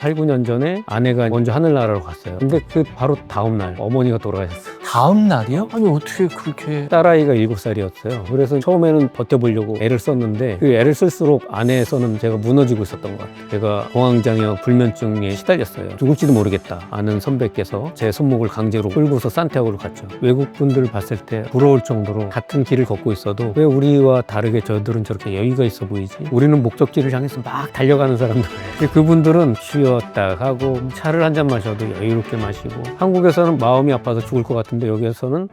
8, 9년 전에 아내가 먼저 하늘나라로 갔어요. 근데 그 바로 다음날 어머니가 돌아가셨어요. 다음 날이요? 아니 어떻게 그렇게. 딸아이가 7살이었어요. 그래서 처음에는 버텨보려고 애를 썼는데 그 애를 쓸수록 안에서는 제가 무너지고 있었던 것 같아요. 제가 공황장애 불면증에 시달렸어요. 죽을지도 모르겠다. 아는 선배께서 제 손목을 강제로 끌고서 산티아고를 갔죠. 외국 분들 봤을 때 부러울 정도로 같은 길을 걷고 있어도 왜 우리와 다르게 저들은 저렇게 여유가 있어 보이지? 우리는 목적지를 향해서 막 달려가는 사람들이에요. 근데 그분들은 쉬었다 하고 차를 한 잔 마셔도 여유롭게 마시고, 한국에서는 마음이 아파서 죽을 것 같은데 여기에서는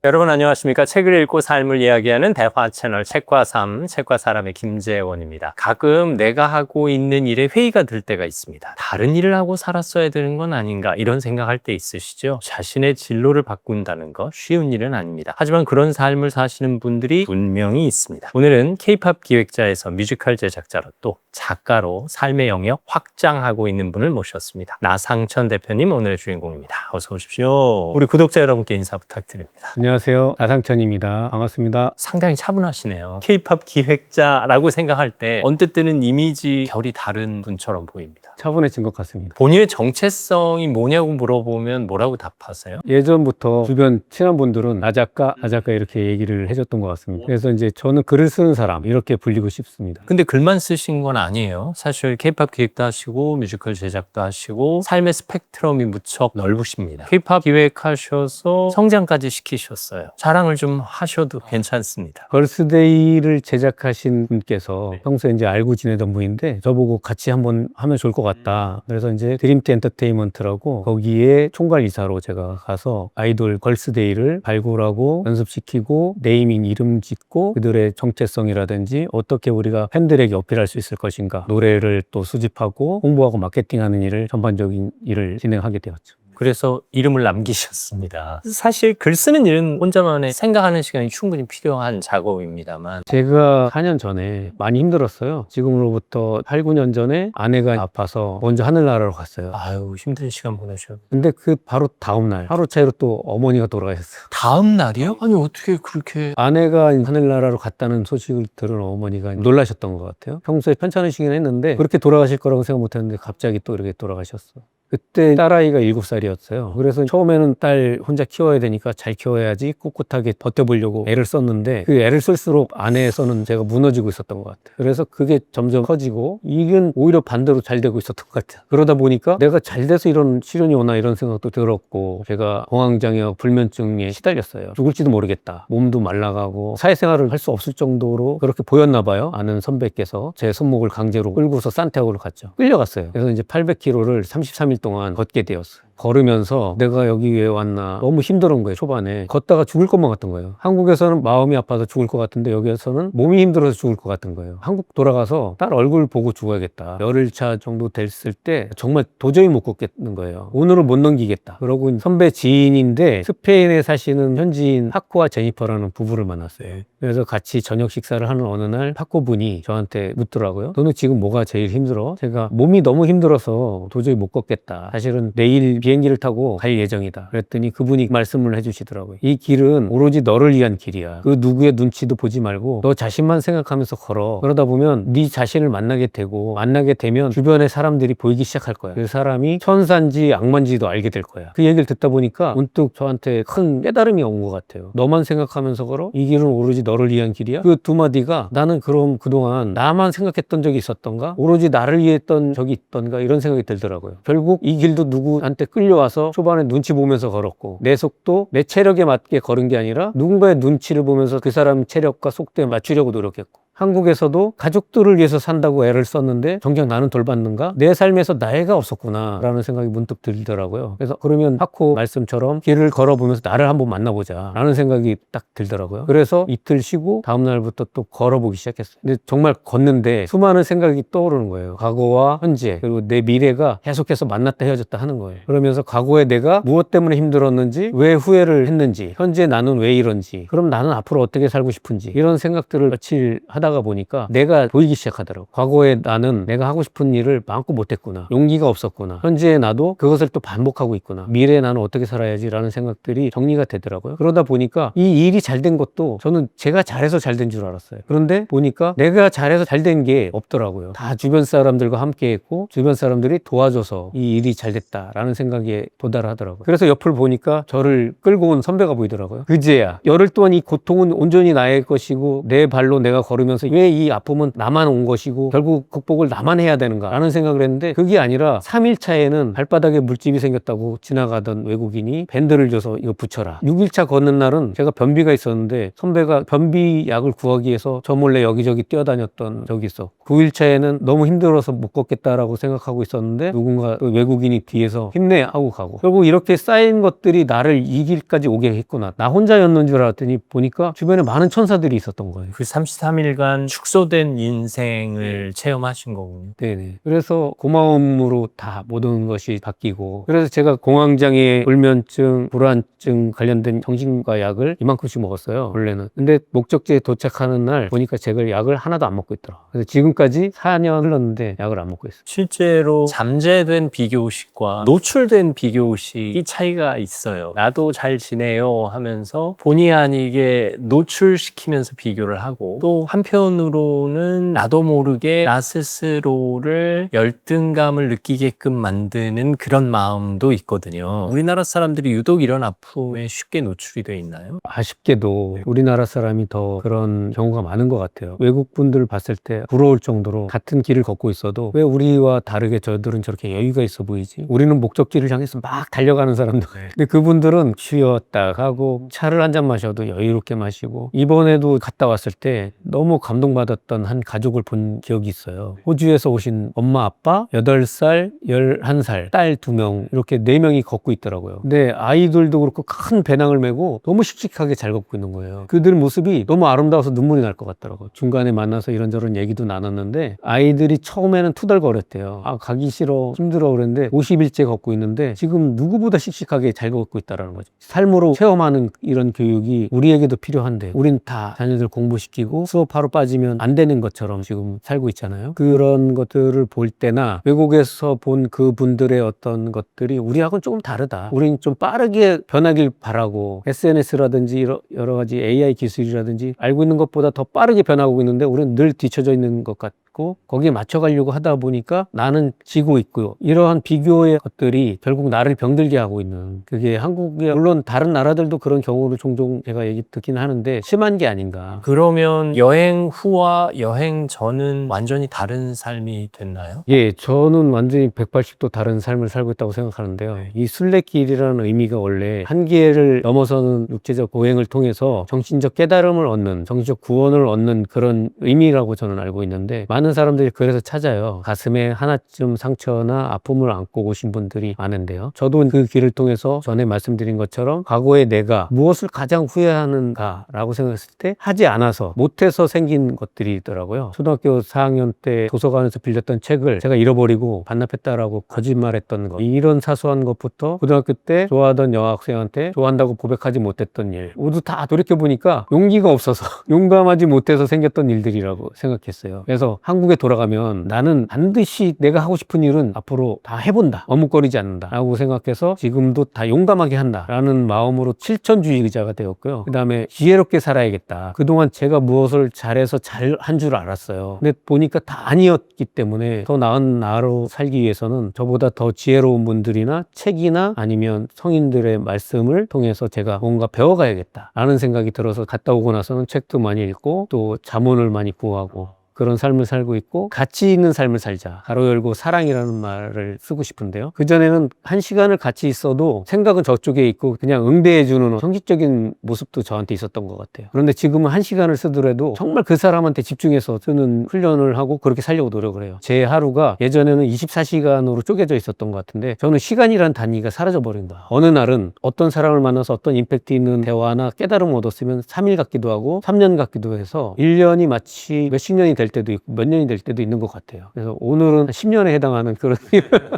여러분 안녕하십니까? 책을 읽고 삶을 이야기하는 대화 채널 책과 삶, 책과 사람의 김재원입니다. 가끔 내가 하고 있는 일에 회의가 들 때가 있습니다. 다른 일을 하고 살았어야 되는 건 아닌가 이런 생각할 때 있으시죠? 자신의 진로를 바꾼다는 거 쉬운 일은 아닙니다. 하지만 그런 삶을 사시는 분들이 분명히 있습니다. 오늘은 K-POP 기획자에서 뮤지컬 제작자로 또 작가로 삶의 영역 확장하고 있는 분을 모셨습니다. 나상천 대표님 오늘의 주인공입니다. 어서 오십시오. 우리 구독자 여러분께 인사 부탁드립니다. 안녕하세요. 나상천입니다. 반갑습니다. 상당히 차분하시네요. K-POP 기획자라고 생각할 때 언뜻 드는 이미지 결이 다른 분처럼 보입니다. 차분해진 것 같습니다. 본인의 정체성이 뭐냐고 물어보면 뭐라고 답하세요? 예전부터 주변 친한 분들은 나 작가 이렇게 얘기를 해줬던 것 같습니다. 그래서 이제 저는 글을 쓰는 사람 이렇게 불리고 싶습니다. 근데 글만 쓰신 건 아니에요. 사실 K-POP 기획도 하시고 뮤지컬 제작도 하시고 삶의 스펙트럼이 무척 넓으십니다. K-POP 기획하셔서 성장까지 시키셨어요. 자랑을 좀 하셔도 괜찮습니다. 걸스데이를 제작하신 분께서 평소에 이제 알고 지내던 분인데 저보고 같이 한번 하면 좋을 것 같다. 그래서 이제 드림트 엔터테인먼트라고 거기에 총괄 이사로 제가 가서 아이돌 걸스데이를 발굴하고 연습시키고 네이밍 이름 짓고 그들의 정체성이라든지 어떻게 우리가 팬들에게 어필할 수 있을 것인가, 노래를 또 수집하고 홍보하고 마케팅하는 일을 전반적인 일을 진행하게 되었죠. 그래서 이름을 남기셨습니다. 사실 글 쓰는 일은 혼자만의 생각하는 시간이 충분히 필요한 작업입니다만 제가 4년 전에 많이 힘들었어요. 지금으로부터 8, 9년 전에 아내가 아파서 먼저 하늘나라로 갔어요. 아유 힘든 시간 보내셨. 근데 그 바로 다음날 하루 차이로 또 어머니가 돌아가셨어요. 다음 날이요? 아니 어떻게 그렇게. 아내가 하늘나라로 갔다는 소식을 들은 어머니가 놀라셨던 것 같아요. 평소에 편찮으시긴 했는데 그렇게 돌아가실 거라고 생각 못했는데 갑자기 또 이렇게 돌아가셨어. 그때 딸아이가 7살이었어요. 그래서 처음에는 딸 혼자 키워야 되니까 잘 키워야지 꿋꿋하게 버텨보려고 애를 썼는데 그 애를 쓸수록 안에서는 제가 무너지고 있었던 것 같아요. 그래서 그게 점점 커지고 이건 오히려 반대로 잘 되고 있었던 것 같아요. 그러다 보니까 내가 잘 돼서 이런 시련이 오나 이런 생각도 들었고, 제가 공황장애 불면증에 시달렸어요. 죽을지도 모르겠다. 몸도 말라가고 사회생활을 할 수 없을 정도로 그렇게 보였나 봐요. 아는 선배께서 제 손목을 강제로 끌고서 산티아고를 갔죠. 끌려갔어요. 그래서 이제 800km를 33일 동안 걷게 되었어요. 걸으면서 내가 여기 왜 왔나 너무 힘들은 거예요. 초반에 걷다가 죽을 것만 같은 거예요. 한국에서는 마음이 아파서 죽을 것 같은데 여기에서는 몸이 힘들어서 죽을 것 같은 거예요. 한국 돌아가서 딸 얼굴 보고 죽어야겠다. 열흘차 정도 됐을 때 정말 도저히 못 걷겠는 거예요. 오늘은 못 넘기겠다. 그러고 선배 지인인데 스페인에 사시는 현지인 파코와 제니퍼라는 부부를 만났어요. 그래서 같이 저녁 식사를 하는 어느 날 파코 분이 저한테 묻더라고요. 너는 지금 뭐가 제일 힘들어? 제가 몸이 너무 힘들어서 도저히 못 걷겠다. 사실은 내일 비행기를 타고 갈 예정이다. 그랬더니 그분이 말씀을 해주시더라고요. 이 길은 오로지 너를 위한 길이야. 그 누구의 눈치도 보지 말고 너 자신만 생각하면서 걸어. 그러다 보면 네 자신을 만나게 되고, 만나게 되면 주변의 사람들이 보이기 시작할 거야. 그 사람이 천사인지 악마인지도 알게 될 거야. 그 얘기를 듣다 보니까 문득 저한테 큰 깨달음이 온 것 같아요. 너만 생각하면서 걸어? 이 길은 오로지 너를 위한 길이야? 그 두 마디가 나는 그럼 그동안 나만 생각했던 적이 있었던가? 오로지 나를 위해 했던 적이 있던가? 이런 생각이 들더라고요. 결국 이 길도 누구한테 끌려와서 초반에 눈치 보면서 걸었고, 내 속도 내 체력에 맞게 걸은 게 아니라 누군가의 눈치를 보면서 그 사람 체력과 속도에 맞추려고 노력했고, 한국에서도 가족들을 위해서 산다고 애를 썼는데 정작 나는 돌봤는가? 내 삶에서 나이가 없었구나 라는 생각이 문득 들더라고요. 그래서 그러면 파코 말씀처럼 길을 걸어보면서 나를 한번 만나보자 라는 생각이 딱 들더라고요. 그래서 이틀 쉬고 다음날부터 또 걸어보기 시작했어요. 근데 정말 걷는데 수많은 생각이 떠오르는 거예요. 과거와 현재 그리고 내 미래가 계속해서 만났다 헤어졌다 하는 거예요. 그러면서 과거에 내가 무엇 때문에 힘들었는지, 왜 후회를 했는지, 현재 나는 왜 이런지, 그럼 나는 앞으로 어떻게 살고 싶은지, 이런 생각들을 며칠 하다 하다가 보니까 내가 보이기 시작하더라고. 과거에 나는 내가 하고 싶은 일을 마음껏 못했구나. 용기가 없었구나. 현재의 나도 그것을 또 반복하고 있구나. 미래에 나는 어떻게 살아야지라는 생각들이 정리가 되더라고요. 그러다 보니까 이 일이 잘 된 것도 저는 제가 잘해서 잘 된 줄 알았어요. 그런데 보니까 내가 잘해서 잘 된 게 없더라고요. 다 주변 사람들과 함께 했고 주변 사람들이 도와줘서 이 일이 잘 됐다라는 생각에 도달하더라고요. 그래서 옆을 보니까 저를 끌고 온 선배가 보이더라고요. 그제야 열흘 동안 이 고통은 온전히 나의 것이고 내 발로 내가 걸으면서 왜 이 아픔은 나만 온 것이고 결국 극복을 나만 해야 되는가 라는 생각을 했는데, 그게 아니라 3일 차에는 발바닥에 물집이 생겼다고 지나가던 외국인이 밴드를 줘서 이거 붙여라. 6일차 걷는 날은 제가 변비가 있었는데 선배가 변비 약을 구하기 위해서 저 몰래 여기저기 뛰어다녔던 적이 있어. 9일차에는 너무 힘들어서 못 걷겠다라고 생각하고 있었는데 누군가 그 외국인이 뒤에서 힘내 하고 가고, 결국 이렇게 쌓인 것들이 나를 이 길까지 오게 했구나. 나 혼자였는 줄 알았더니 보니까 주변에 많은 천사들이 있었던 거예요. 그 33일간 축소된 인생을 체험하신 거군요. 네네. 그래서 고마움으로 다 모든 것이 바뀌고, 그래서 제가 공황장애, 불면증, 불안증 관련된 정신과 약을 이만큼씩 먹었어요, 원래는. 근데 목적지에 도착하는 날 보니까 제가 약을 하나도 안 먹고 있더라. 그래서 지금까지 4년 흘렀는데 약을 안 먹고 있어요. 실제로 잠재된 비교의식과 노출된 비교의식이 차이가 있어요. 나도 잘 지내요 하면서 본의 아니게 노출시키면서 비교를 하고, 또 한편으로는 나도 모르게 나 스스로를 열등감을 느끼게끔 만드는 그런 마음도 있거든요. 우리나라 사람들이 유독 이런 아픔에 쉽게 노출이 돼 있나요? 아쉽게도 우리나라 사람이 더 그런 경우가 많은 것 같아요. 외국 분들 봤을 때 부러울 정도로 같은 길을 걷고 있어도 왜 우리와 다르게 저들은 저렇게 여유가 있어 보이지? 우리는 목적지를 향해서 막 달려가는 사람들. 근데 그분들은 쉬었다 가고 차를 한 잔 마셔도 여유롭게 마시고, 이번에도 갔다 왔을 때 너무 감동받았던 한 가족을 본 기억이 있어요. 호주에서 오신 엄마, 아빠, 8살, 11살, 딸 2명, 이렇게 4명이 걷고 있더라고요. 근데 아이들도 그렇고 큰 배낭을 메고 너무 씩씩하게 잘 걷고 있는 거예요. 그들 모습이 너무 아름다워서 눈물이 날 것 같더라고요. 중간에 만나서 이런저런 얘기도 나눴는데 아이들이 처음에는 투덜거렸대요. 아, 가기 싫어, 힘들어 그랬는데 50일째 걷고 있는데 지금 누구보다 씩씩하게 잘 걷고 있다는 거죠. 삶으로 체험하는 이런 교육이 우리에게도 필요한데 우린 다 자녀들 공부시키고 수업하러 빠지면 안 되는 것처럼 지금 살고 있잖아요. 그런 것들을 볼 때나 외국에서 본 그분들의 어떤 것들이 우리하고는 조금 다르다. 우린 좀 빠르게 변하길 바라고, SNS라든지 여러 가지 AI 기술이라든지 알고 있는 것보다 더 빠르게 변하고 있는데 우리는 늘 뒤쳐져 있는 것 같고, 거기에 맞춰가려고 하다 보니까 나는 지고 있고요. 이러한 비교의 것들이 결국 나를 병들게 하고 있는, 그게 한국에, 물론 다른 나라들도 그런 경우를 종종 제가 얘기 듣긴 하는데 심한 게 아닌가. 그러면 여행 후와 여행 전은 완전히 다른 삶이 됐나요? 예, 저는 완전히 180도 다른 삶을 살고 있다고 생각하는데요. 이 순례길이라는 의미가 원래 한계를 넘어서는 육체적 보행을 통해서 정신적 깨달음을 얻는, 정신적 구원을 얻는 그런 의미라고 저는 알고 있는데, 많은 사람들이 그래서 찾아요. 가슴에 하나쯤 상처나 아픔을 안고 오신 분들이 많은데요. 저도 그 길을 통해서 전에 말씀드린 것처럼 과거에 내가 무엇을 가장 후회하는가라고 생각했을 때 하지 않아서, 못해서 생긴 것들이 있더라고요. 초등학교 4학년 때 도서관에서 빌렸던 책을 제가 잃어버리고 반납했다라고 거짓말했던 것, 이런 사소한 것부터 고등학교 때 좋아하던 여학생한테 좋아한다고 고백하지 못했던 일, 모두 다 돌이켜보니까 용기가 없어서 용감하지 못해서 생겼던 일들이라고 생각했어요. 그래서 한국에 돌아가면 나는 반드시 내가 하고 싶은 일은 앞으로 다 해본다, 머뭇거리지 않는다 라고 생각해서 지금도 다 용감하게 한다 라는 마음으로 실천주의자가 되었고요. 그 다음에 지혜롭게 살아야겠다. 그동안 제가 무엇을 잘해서 잘한 줄 알았어요. 근데 보니까 다 아니었기 때문에 더 나은 나로 살기 위해서는 저보다 더 지혜로운 분들이나 책이나 아니면 성인들의 말씀을 통해서 제가 뭔가 배워가야겠다 라는 생각이 들어서 갔다 오고 나서는 책도 많이 읽고 또 자문을 많이 구하고 그런 삶을 살고 있고, 가치 있는 삶을 살자, 가로 열고 사랑이라는 말을 쓰고 싶은데요. 그전에는 1시간을 같이 있어도 생각은 저쪽에 있고 그냥 응대해주는 형식적인 모습도 저한테 있었던 것 같아요. 그런데 지금은 1시간을 쓰더라도 정말 그 사람한테 집중해서 쓰는 훈련을 하고 그렇게 살려고 노력을 해요. 제 하루가 예전에는 24시간으로 쪼개져 있었던 것 같은데 저는 시간이란 단위가 사라져버린 거야. 어느 날은 어떤 사람을 만나서 어떤 임팩트 있는 대화나 깨달음을 얻었으면 3일 같기도 하고 3년 같기도 해서 1년이 마치 몇십 년이 될 될 때도 있고 몇 년이 될 때도 있는 것 같아요. 그래서 오늘은 10년에 해당하는 그런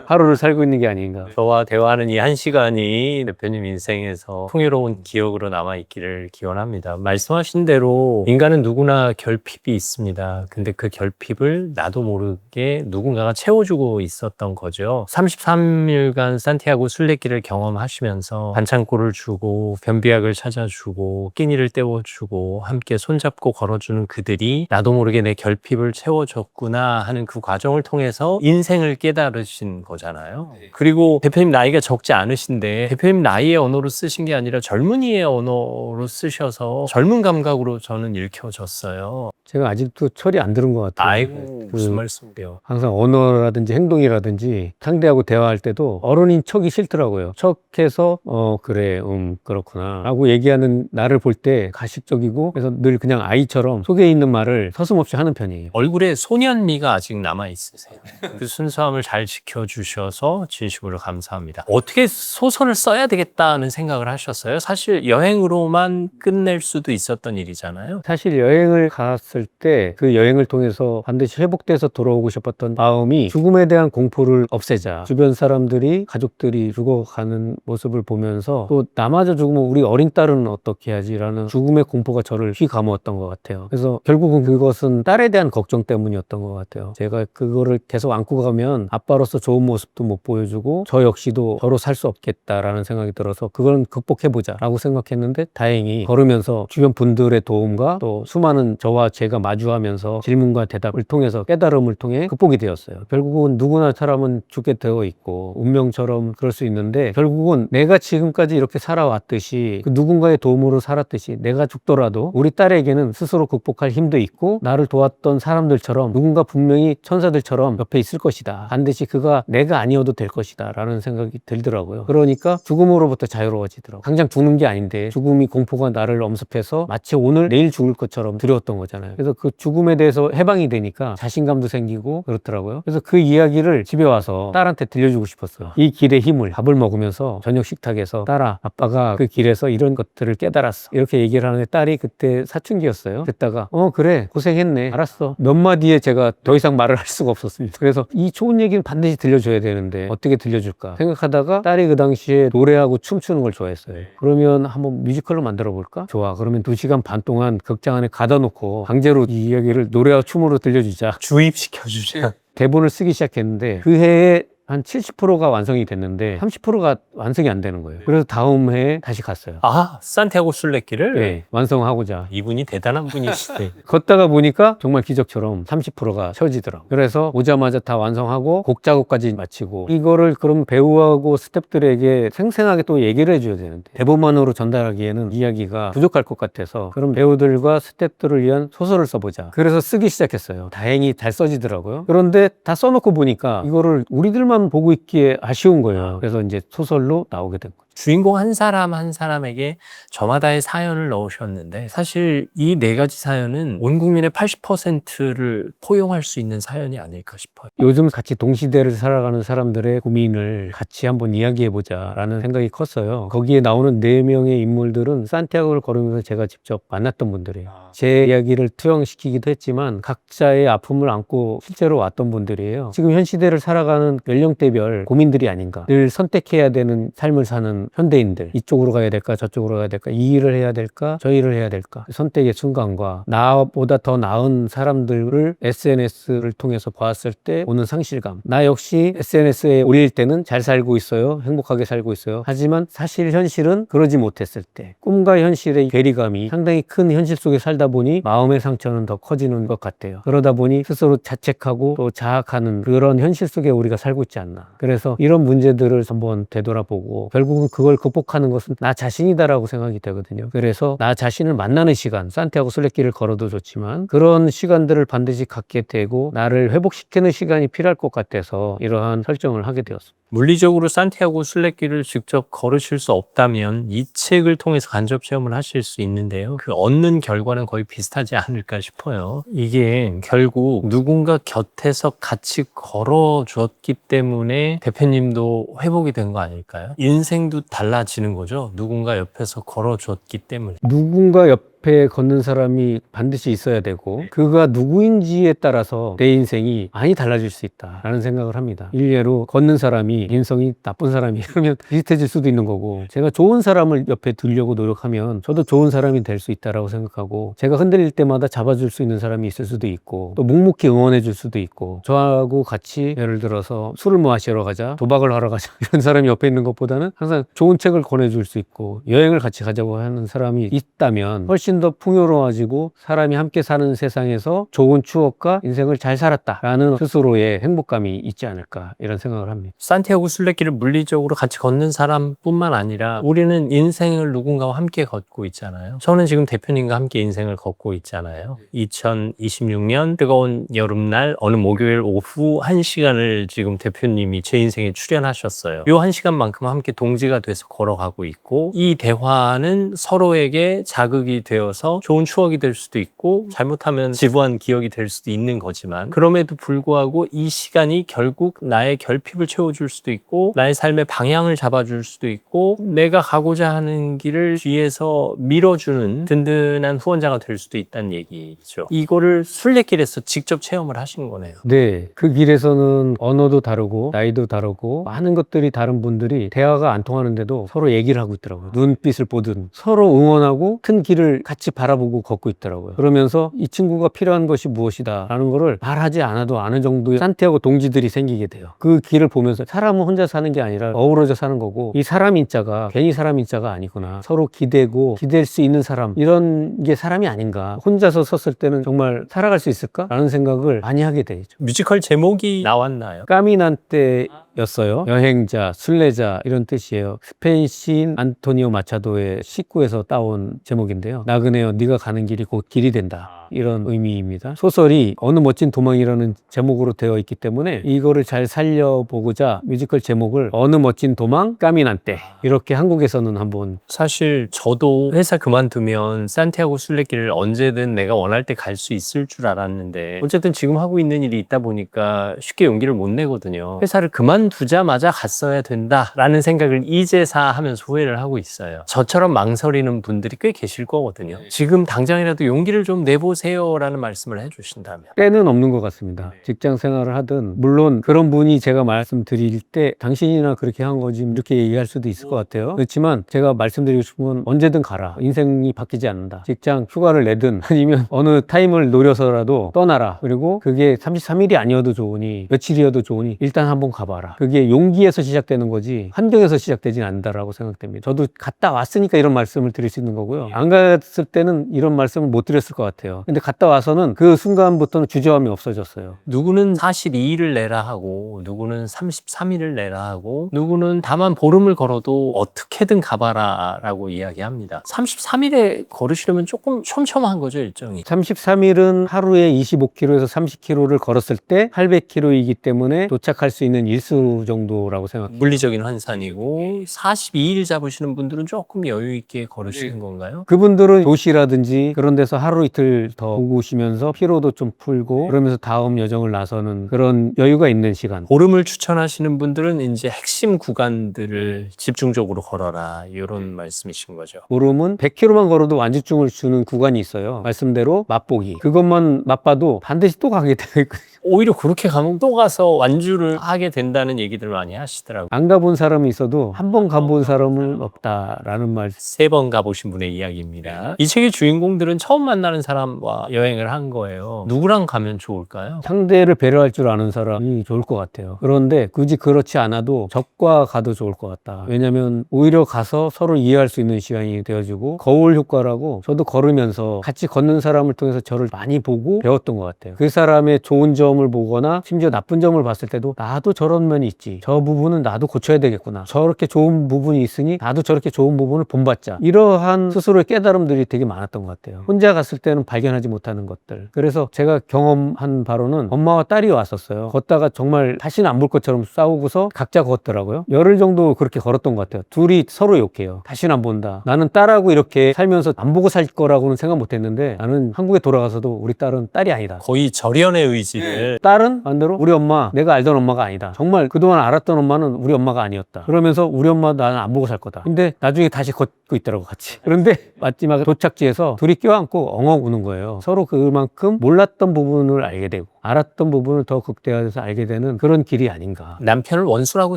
하루를 살고 있는 게 아닌가. 저와 대화하는 이 한 시간이 대표님 인생에서 풍요로운 기억으로 남아있기를 기원합니다. 말씀하신 대로 인간은 누구나 결핍이 있습니다. 근데 그 결핍을 나도 모르게 누군가가 채워주고 있었던 거죠. 33일간 산티아고 순례길을 경험하시면서 반창고를 주고 변비약을 찾아주고 끼니를 때워주고 함께 손잡고 걸어주는 그들이 나도 모르게 내 결핍을 채워줬구나 하는 그 과정을 통해서 인생을 깨달으신 거잖아요. 그리고 대표님 나이가 적지 않으신데 대표님 나이의 언어로 쓰신 게 아니라 젊은이의 언어로 쓰셔서 젊은 감각으로 저는 읽혀졌어요. 제가 아직도 철이 안 들은 것 같아요. 아이고 무슨 말씀이에요. 항상 언어라든지 행동이라든지 상대하고 대화할 때도 어른인 척이 싫더라고요. 척해서 그래 그렇구나 라고 얘기하는 나를 볼 때 가식적이고 그래서 늘 그냥 아이처럼 속에 있는 말을 서슴없이 하는 편이에요. 얼굴에 소년미가 아직 남아있으세요. 그 순수함을 잘 지켜주셔서 진심으로 감사합니다. 어떻게 소설을 써야 되겠다는 생각을 하셨어요? 사실 여행으로만 끝낼 수도 있었던 일이잖아요. 사실 여행을 갔을 때 그 여행을 통해서 반드시 회복돼서 돌아오고 싶었던 마음이 죽음에 대한 공포를 없애자. 주변 사람들이 가족들이 죽어가는 모습을 보면서 또 나마저 죽으면 우리 어린 딸은 어떻게 하지라는 죽음의 공포가 저를 휘감았던 것 같아요. 그래서 결국은 그것은 딸에 대한 걱정 때문이었던 것 같아요. 제가 그거를 계속 안고 가면 아빠로서 좋은 모습도 못 보여주고 저 역시도 저로 살 수 없겠다라는 생각이 들어서 그건 극복해보자 라고 생각했는데 다행히 걸으면서 주변 분들의 도움과 또 수많은 저와 제가 마주하면서 질문과 대답을 통해서 깨달음을 통해 극복이 되었어요. 결국은 누구나 사람은 죽게 되어 있고 운명처럼 그럴 수 있는데 결국은 내가 지금까지 이렇게 살아왔듯이 그 누군가의 도움으로 살았듯이 내가 죽더라도 우리 딸에게는 스스로 극복할 힘도 있고 나를 도왔던 사람들처럼 누군가 분명히 천사들처럼 옆에 있을 것이다. 반드시 그가 내가 아니어도 될 것이다 라는 생각이 들더라고요. 그러니까 죽음으로부터 자유로워지더라고요. 당장 죽는 게 아닌데 죽음이 공포가 나를 엄습해서 마치 오늘 내일 죽을 것처럼 두려웠던 거잖아요. 그래서 그 죽음에 대해서 해방이 되니까 자신감도 생기고 그렇더라고요. 그래서 그 이야기를 집에 와서 딸한테 들려주고 싶었어요. 이 길의 힘을. 밥을 먹으면서 저녁 식탁에서 딸아, 아빠가 그 길에서 이런 것들을 깨달았어. 이렇게 얘기를 하는데 딸이 그때 사춘기였어요. 듣다가 그래 고생했네 알았어. 몇 마디에 제가 더 이상 말을 할 수가 없었습니다. 그래서 이 좋은 얘기는 반드시 들려줘야 되는데 어떻게 들려줄까 생각하다가 딸이 그 당시에 노래하고 춤추는 걸 좋아했어요. 그러면 한번 뮤지컬로 만들어 볼까? 좋아. 그러면 2시간 반 동안 극장 안에 가다 놓고 강제로 이 이야기를 노래와 춤으로 들려주자. 주입시켜주세요. 대본을 쓰기 시작했는데 그 해에 한 70%가 완성이 됐는데 30%가 완성이 안 되는 거예요. 그래서 다음 해에 다시 갔어요. 아, 산티아고 순례길을? 네, 완성하고자. 이분이 대단한 분이시네. 걷다가 보니까 정말 기적처럼 30%가 채워지더라고요. 그래서 오자마자 다 완성하고 곡 작업까지 마치고 이거를 그럼 배우하고 스태프들에게 생생하게 또 얘기를 해줘야 되는데 대본만으로 전달하기에는 이야기가 부족할 것 같아서 그럼 배우들과 스태프들을 위한 소설을 써보자. 그래서 쓰기 시작했어요. 다행히 잘 써지더라고요. 그런데 다 써놓고 보니까 이거를 우리들만 보고 있기에 아쉬운 거예요. 그래서 이제 소설로 나오게 된 거예요. 주인공 한 사람 한 사람에게 저마다의 사연을 넣으셨는데 사실 이 4가지 사연은 온 국민의 80%를 포용할 수 있는 사연이 아닐까 싶어요. 요즘 같이 동시대를 살아가는 사람들의 고민을 같이 한번 이야기해보자 라는 생각이 컸어요. 거기에 나오는 4명의 인물들은 산티아고를 걸으면서 제가 직접 만났던 분들이에요. 제 이야기를 투영시키기도 했지만 각자의 아픔을 안고 실제로 왔던 분들이에요. 지금 현 시대를 살아가는 연령대별 고민들이 아닌가. 늘 선택해야 되는 삶을 사는 현대인들, 이쪽으로 가야 될까 저쪽으로 가야 될까, 이 일을 해야 될까 저 일을 해야 될까, 선택의 순간과 나보다 더 나은 사람들을 SNS를 통해서 보았을 때 오는 상실감. 나 역시 SNS에 올릴 때는 잘 살고 있어요, 행복하게 살고 있어요. 하지만 사실 현실은 그러지 못했을 때 꿈과 현실의 괴리감이 상당히 큰 현실 속에 살다 보니 마음의 상처는 더 커지는 것 같아요. 그러다 보니 스스로 자책하고 또 자학하는 그런 현실 속에 우리가 살고 있지 않나. 그래서 이런 문제들을 한번 되돌아보고 결국은 그걸 극복하는 것은 나 자신이다라고 생각이 되거든요. 그래서 나 자신을 만나는 시간, 산티아고 순례길을 걸어도 좋지만 그런 시간들을 반드시 갖게 되고 나를 회복시키는 시간이 필요할 것 같아서 이러한 설정을 하게 되었습니다. 물리적으로 산티아고 순례길을 직접 걸으실 수 없다면 이 책을 통해서 간접 체험을 하실 수 있는데요. 그 얻는 결과는 거의 비슷하지 않을까 싶어요. 이게 결국 누군가 곁에서 같이 걸어줬기 때문에 대표님도 회복이 된 거 아닐까요? 인생도 달라지는 거죠. 누군가 옆에서 걸어줬기 때문에. 누군가 옆에 옆에 걷는 사람이 반드시 있어야 되고 그가 누구인지에 따라서 내 인생이 많이 달라질 수 있다라는 생각을 합니다. 일례로 걷는 사람이 인성이 나쁜 사람이 그러면 비슷해질 수도 있는 거고, 제가 좋은 사람을 옆에 두려고 노력하면 저도 좋은 사람이 될 수 있다라고 생각하고, 제가 흔들릴 때마다 잡아줄 수 있는 사람이 있을 수도 있고 또 묵묵히 응원해 줄 수도 있고, 저하고 같이 예를 들어서 술을 마시러 가자, 도박을 하러 가자 이런 사람이 옆에 있는 것보다는 항상 좋은 책을 권해줄 수 있고 여행을 같이 가자고 하는 사람이 있다면 훨씬 더 풍요로워지고 사람이 함께 사는 세상에서 좋은 추억과 인생을 잘 살았다라는 스스로의 행복감이 있지 않을까, 이런 생각을 합니다. 산티아고 순례길을 물리적으로 같이 걷는 사람뿐만 아니라 우리는 인생을 누군가와 함께 걷고 있잖아요. 저는 지금 대표님과 함께 인생을 걷고 있잖아요. 2026년 뜨거운 여름날 어느 목요일 오후 1시간을 지금 대표님이 제 인생에 출연하셨어요. 요 1시간만큼 함께 동지가 돼서 걸어가고 있고, 이 대화는 서로에게 자극이 되어서 좋은 추억이 될 수도 있고 잘못하면 지부한 기억이 될 수도 있는 거지만, 그럼에도 불구하고 이 시간이 결국 나의 결핍을 채워줄 수도 있고 나의 삶의 방향을 잡아줄 수도 있고 내가 가고자 하는 길을 뒤에서 밀어주는 든든한 후원자가 될 수도 있다는 얘기죠. 이거를 순례길에서 직접 체험을 하신 거네요. 네, 그 길에서는 언어도 다르고 나이도 다르고 많은 것들이 다른 분들이 대화가 안 통하는데도 서로 얘기를 하고 있더라고요. 눈빛을 보든 서로 응원하고 큰 길을 같이 바라보고 걷고 있더라고요. 그러면서 이 친구가 필요한 것이 무엇이다 라는 거를 말하지 않아도 아는 정도의 산티아고 동지들이 생기게 돼요. 그 길을 보면서 사람은 혼자 사는 게 아니라 어우러져 사는 거고, 이 사람인자가 괜히 사람인자가 아니구나, 서로 기대고 기댈 수 있는 사람, 이런 게 사람이 아닌가, 혼자서 섰을 때는 정말 살아갈 수 있을까? 라는 생각을 많이 하게 되죠. 뮤지컬 제목이 나왔나요? 까미난테였어요. 여행자, 순례자 이런 뜻이에요. 스페인 시인 안토니오 마차도의 시구에서 따온 제목인데요. 나그네여 네가 가는 길이 곧 길이 된다, 이런 의미입니다. 소설이 어느 멋진 도망이라는 제목으로 되어 있기 때문에 이거를 잘 살려보고자 뮤지컬 제목을 어느 멋진 도망 까미난테, 이렇게 한국에서는 한번. 사실 저도 회사 그만두면 산티아고 순례길을 언제든 내가 원할 때 갈 수 있을 줄 알았는데, 어쨌든 지금 하고 있는 일이 있다 보니까 쉽게 용기를 못 내거든요. 회사를 그만두자마자 갔어야 된다라는 생각을 이제사 하면서 후회를 하고 있어요. 저처럼 망설이는 분들이 꽤 계실 거거든요. 지금 당장이라도 용기를 좀 내보세요라는 말씀을 해주신다면. 때는 없는 것 같습니다. 직장 생활을 하든, 물론 그런 분이 제가 말씀드릴 때 당신이나 그렇게 한 거지 이렇게 얘기할 수도 있을 것 같아요. 그렇지만 제가 말씀드리고 싶은 건 언제든 가라. 인생이 바뀌지 않는다. 직장 휴가를 내든 아니면 어느 타임을 노려서라도 떠나라. 그리고 그게 33일이 아니어도 좋으니 며칠이어도 좋으니 일단 한번 가봐라. 그게 용기에서 시작되는 거지 환경에서 시작되진 않는다라고 생각됩니다. 저도 갔다 왔으니까 이런 말씀을 드릴 수 있는 거고요. 안 갔을 때는 이런 말씀을 못 드렸을 것 같아요. 근데 갔다 와서는 그 순간부터는 주저함이 없어졌어요. 누구는 42일을 내라 하고 누구는 33일을 내라 하고 누구는 다만 보름을 걸어도 어떻게든 가봐라 라고 이야기합니다. 33일에 걸으시려면 조금 촘촘한 거죠, 일정이. 33일은 하루에 25km에서 30km를 걸었을 때 800km이기 때문에 도착할 수 있는 일수 정도라고 생각합니다. 물리적인 환산이고 42일 잡으시는 분들은 조금 여유 있게 걸으시는 건가요? 그분들은 도시라든지 그런 데서 하루 이틀 더 보고 오시면서 피로도 좀 풀고 그러면서 다음 여정을 나서는 그런 여유가 있는 시간. 보름을 추천하시는 분들은 이제 핵심 구간들을 집중적으로 걸어라, 이런 말씀이신 거죠. 보름은 100km만 걸어도 완주증을 주는 구간이 있어요. 말씀대로 맛보기. 그것만 맛봐도 반드시 또 가게 되거든요. 오히려 그렇게 가면 또 가서 완주를 하게 된다는 얘기들 많이 하시더라고요. 안 가본 사람이 있어도 한 번 가본 사람은 없다라는 말. 3번 가보신 분의 이야기입니다. 이 책의 주인공들은 처음 만나는 사람과 여행을 한 거예요. 누구랑 가면 좋을까요? 상대를 배려할 줄 아는 사람이 좋을 것 같아요. 그런데 굳이 그렇지 않아도 적과 가도 좋을 것 같다. 왜냐면 오히려 가서 서로 이해할 수 있는 시간이 되어지고, 거울 효과라고 저도 걸으면서 같이 걷는 사람을 통해서 저를 많이 보고 배웠던 것 같아요. 그 사람의 좋은 점을 보거나 심지어 나쁜 점을 봤을 때도 나도 저런 면이 있지, 저 부분은 나도 고쳐야 되겠구나, 저렇게 좋은 부분이 있으니 나도 저렇게 좋은 부분을 본받자, 이러한 스스로의 깨달음들이 되게 많았던 것 같아요. 혼자 갔을 때는 발견하지 못하는 것들. 그래서 제가 경험한 바로는 엄마와 딸이 왔었어요. 걷다가 정말 다시는 안 볼 것처럼 싸우고서 각자 걷더라고요. 열흘 정도 그렇게 걸었던 것 같아요. 둘이 서로 욕해요. 다시는 안 본다. 나는 딸하고 이렇게 살면서 안 보고 살 거라고는 생각 못 했는데, 나는 한국에 돌아가서도 우리 딸은 딸이 아니다. 거의 절연의 의지를. 딸은 반대로 우리 엄마, 내가 알던 엄마가 아니다. 정말 그동안 알았던 엄마는 우리 엄마가 아니었다. 그러면서 우리 엄마 나는 안 보고 살 거다. 근데 나중에 다시 걷고 있더라고, 같이. 그런데 마지막에 도착지에서 둘이 껴안고 엉엉 우는 거예요. 서로 그만큼 몰랐던 부분을 알게 되고 알았던 부분을 더 극대화해서 알게 되는 그런 길이 아닌가. 남편을 원수라고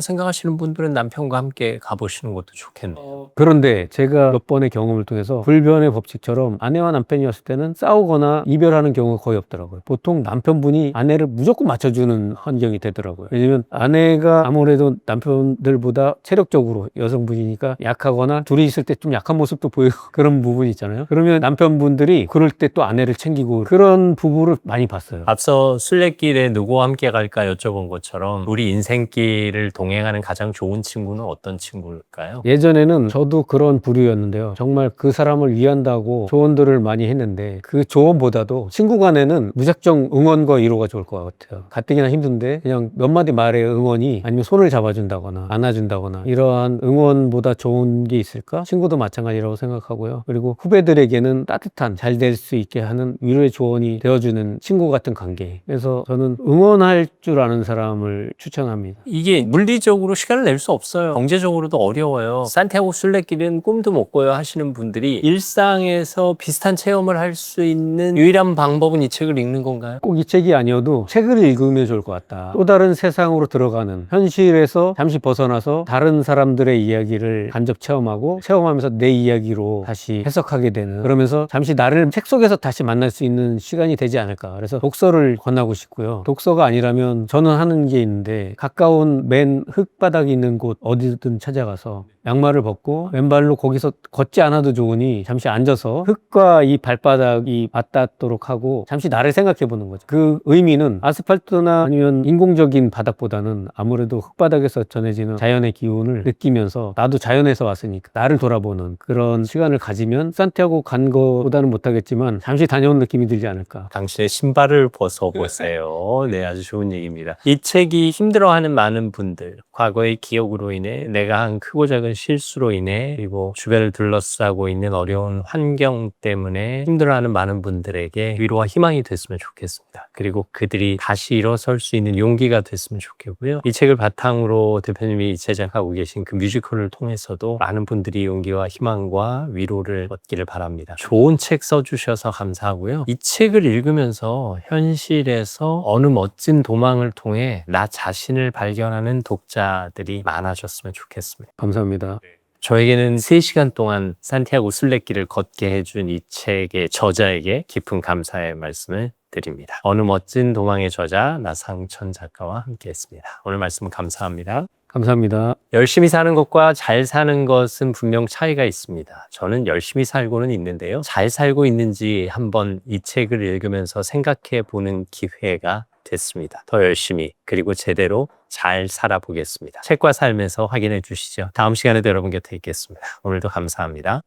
생각하시는 분들은 남편과 함께 가보시는 것도 좋겠네요. 그런데 제가 몇 번의 경험을 통해서 불변의 법칙처럼 아내와 남편이었을 때는 싸우거나 이별하는 경우가 거의 없더라고요. 보통 남편분이 아내를 무조건 맞춰주는 환경이 되더라고요. 왜냐면 아내가 아무래도 남편들보다 체력적으로 여성분이니까 약하거나 둘이 있을 때 좀 약한 모습도 보이고 그런 부분이 있잖아요. 그러면 남편분들이 그럴 때 또 아내를 챙기고 그런 부부를 많이 봤어요. 앞서 순례길에 누구와 함께 갈까 여쭤본 것처럼 우리 인생길을 동행하는 가장 좋은 친구는 어떤 친구일까요? 예전에는 저도 그런 부류였는데요. 정말 그 사람을 위한다고 조언들을 많이 했는데 그 조언보다도 친구 간에는 무작정 응원과 위로가 좋을 것 같아요. 가뜩이나 힘든데 그냥 몇 마디 말의 응원이 아니면 손을 잡아준다거나 안아준다거나 이러한 응원보다 좋은 게 있을까? 친구도 마찬가지라고 생각하고요. 그리고 후배들에게는 따뜻한 잘 될 수 있게 하는 위로의 조언이 되어주는 친구 같은 관계. 그래서 저는 응원할 줄 아는 사람을 추천합니다. 이게 물리적으로 시간을 낼 수 없어요. 경제적으로도 어려워요. 산티아고 순례길은 꿈도 못 꿔요 하시는 분들이 일상에서 비슷한 체험을 할 수 있는 유일한 방법은 이 책을 읽는 건가요? 꼭 이 책이 아니어도 책을 읽으면 좋을 것 같다. 또 다른 세상으로 들어가는 현실에서 잠시 벗어나서 다른 사람들의 이야기를 간접 체험하고 체험하면서 내 이야기로 다시 해석하게 되는 그러면서 잠시 나를 책 속에서 다시 만날 수 있는 시간이 되지 않을까. 그래서 독서를 권하고 싶고요. 독서가 아니라면 저는 하는 게 있는데 가까운 맨 흙바닥이 있는 곳 어디든 찾아가서 양말을 벗고 왼발로 거기서 걷지 않아도 좋으니 잠시 앉아서 흙과 이 발바닥이 맞닿도록 하고 잠시 나를 생각해 보는 거죠. 그 의미는 아스팔트나 아니면 인공적인 바닥보다는 아무래도 흙바닥에서 전해지는 자연의 기운을 느끼면서 나도 자연에서 왔으니까 나를 돌아보는 그런 시간을 가지면 산티아고 간 거보다는 못하겠지만 잠시 다녀온 느낌이 들지 않을까. 당신의 신발을 벗어보세요. 네, 아주 좋은 얘기입니다. 이 책이 힘들어하는 많은 분들, 과거의 기억으로 인해 내가 한 크고 작은 실수로 인해 그리고 주변을 둘러싸고 있는 어려운 환경 때문에 힘들어하는 많은 분들에게 위로와 희망이 됐으면 좋겠습니다. 그리고 그들이 다시 일어설 수 있는 용기가 됐으면 좋겠고요. 이 책을 바탕으로 대표님이 제작하고 계신 그 뮤지컬을 통해서도 많은 분들이 용기와 희망과 위로를 얻기를 바랍니다. 좋은 책 써주셔서 감사하고요. 이 책을 읽으면서 현실에서 어느 멋진 도망을 통해 나 자신을 발견하는 독자들이 많아졌으면 좋겠습니다. 감사합니다. 저에게는 3시간 동안 산티아고 순례길을 걷게 해준 이 책의 저자에게 깊은 감사의 말씀을 드립니다. 어느 멋진 도망의 저자 나상천 작가와 함께했습니다. 오늘 말씀 감사합니다. 감사합니다. 열심히 사는 것과 잘 사는 것은 분명 차이가 있습니다. 저는 열심히 살고는 있는데요. 잘 살고 있는지 한번 이 책을 읽으면서 생각해 보는 기회가 됐습니다. 더 열심히 그리고 제대로 잘 살아보겠습니다. 책과 삶에서 확인해 주시죠. 다음 시간에도 여러분 곁에 있겠습니다. 오늘도 감사합니다.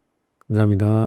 감사합니다.